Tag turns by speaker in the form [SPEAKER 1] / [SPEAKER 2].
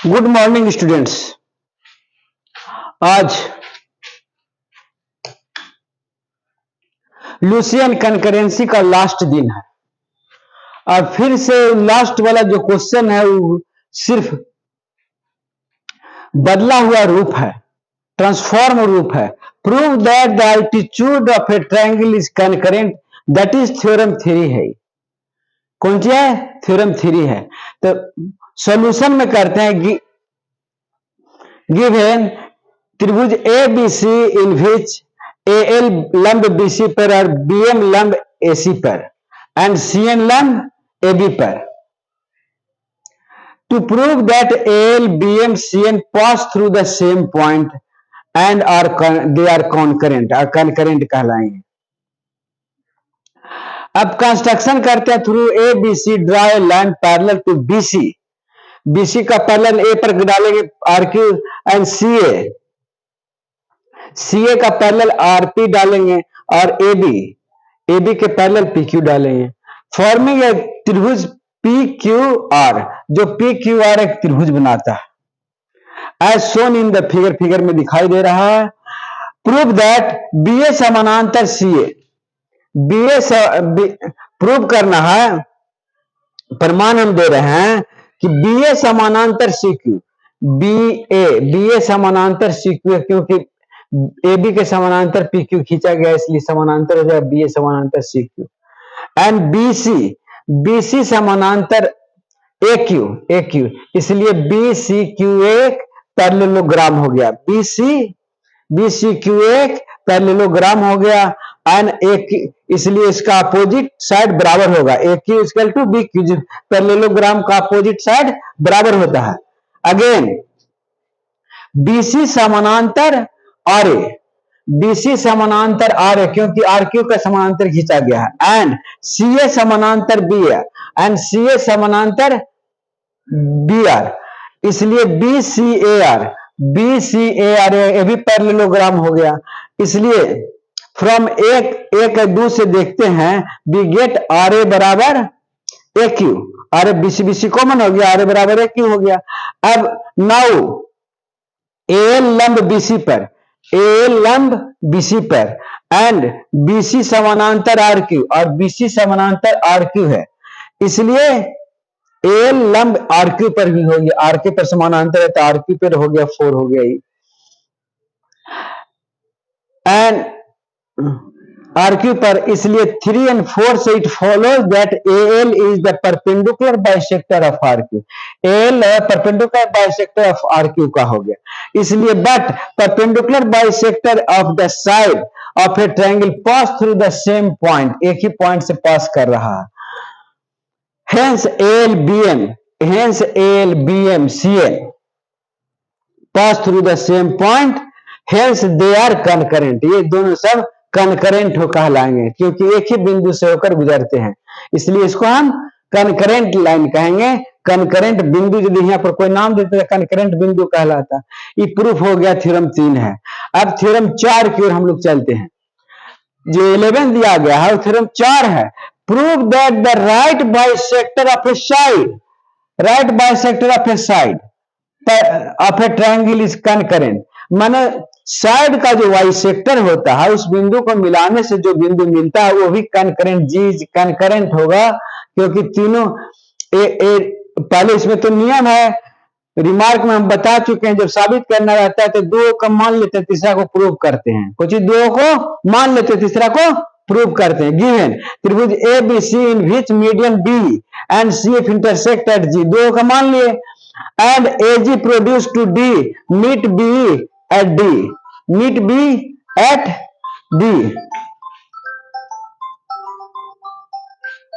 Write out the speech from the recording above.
[SPEAKER 1] Good morning students. आज Lucian concurrency का last दिन है और फिर से लास्ट वाला जो क्वेश्चन है वो सिर्फ बदला हुआ रूप है, ट्रांसफॉर्म रूप है। Prove that the altitude of a triangle is concurrent, that is theorem 3 है। कौन सी है? थ्योरम 3 है। तो सॉल्यूशन में करते हैं गिवन त्रिभुज A B C in which A L लंब बी सी पर और बी एम लंब ए सी पर एंड सी एन लंब ए बी पर। To prove that A L B M C N pass through the same point and they are concurrent और concurrent कहलाएंगे। अब कंस्ट्रक्शन करते हैं through A B C draw a line parallel to B C. BC का parallel A पर डालेंगे R Q and CA का parallel RP डालेंगे और एबी के पैरेलल पीक्यू डालेंगे, फॉर्मिंग ए त्रिभुज पी क्यू आर, जो पी क्यू आर एक त्रिभुज बनाता है as shown in the figure में दिखाई दे रहा है। प्रूव दैट बी ए समानांतर सीए, प्रूव करना है, प्रमाण हम दे रहे हैं कि बी ए समानांतर सी क्यू, बी ए समानांतर सी क्यू है क्योंकि ए बी के समानांतर पी क्यू खींचा गया इसलिए समानांतर हो जाए बी ए समानांतर C Q. And B C समानांतर ए क्यू इसलिए बी सी क्यू एक पैरेललोग्राम हो गया, बी सी क्यू एक पैरेललोग्राम हो गया एंड एक, इसलिए इसका अपोजिट साइड बराबर होगा, A Q equal to B Q, parallelogram का अपोजिट साइड बराबर होता है। अगेन बीसी समानांतर आर ए, बीसी समानांतर आर ए क्योंकि आर क्यू का समानांतर खींचा गया है एंड सी ए समानांतर बी ए एंड सी ए समानांतर बी आर, इसलिए बी सी ए आर ये भी पैरेललोग्राम हो गया। इसलिए फ्रॉम एक दो से देखते हैं वी गेट आर ए बराबर A Q, R A BC common हो गया, आर ए बराबर ए क्यू हो गया। अब नाउ ए लंब बीसी पर एंड बीसी समानांतर आर क्यू और बीसी समानांतर आर क्यू है, इसलिए ए लंब आर क्यू पर भी हो गया, आर क्यू पर समानांतर है तो आर क्यू पर हो गया 4 हो गया एंड आर क्यू पर, इसलिए 3 and 4 से it follows that A L is the perpendicular bisector of R Q, L perpendicular bisector of R Q का हो गया। इसलिए but perpendicular bisector of the side of a triangle pass through the same point, एक ही point से पास कर रहा है। Hence AL BM CN pass through the same point, hence they are concurrent, ये दोनों सब concurrent हो कहलाएंगे क्योंकि एक ही बिंदु से होकर गुजरते हैं, इसलिए इसको हम concurrent लाइन कहेंगे। concurrent बिंदु यदि यहाँ पर कोई नाम देते हैं concurrent बिंदु कहलाता। ये प्रूफ हो गया, थ्योरम 3 है। अब थ्योरम 4 की ओर हम लोग चलते हैं। जो 11 दिया गया है वो थ्योरम 4 है। Prove that the right bisector of a side of a triangle is concurrent, माने साइड का जो बाइसेक्टर होता है उस बिंदु को मिलाने से जो बिंदु मिलता है वो भी कंकरेंट होगा क्योंकि तीनों पहले इसमें तो नियम है, रिमार्क में हम बता चुके हैं, जब साबित करना रहता है तो दो को मान लेते हैं तीसरा को प्रूव करते हैं, कुछ दो को मान लेते हैं तीसरा को प्रूव करते हैं। गिवन त्रिभुज A B C in which median B and C F intersect at G, दो का मान लिए and A G produce to D meet B at D,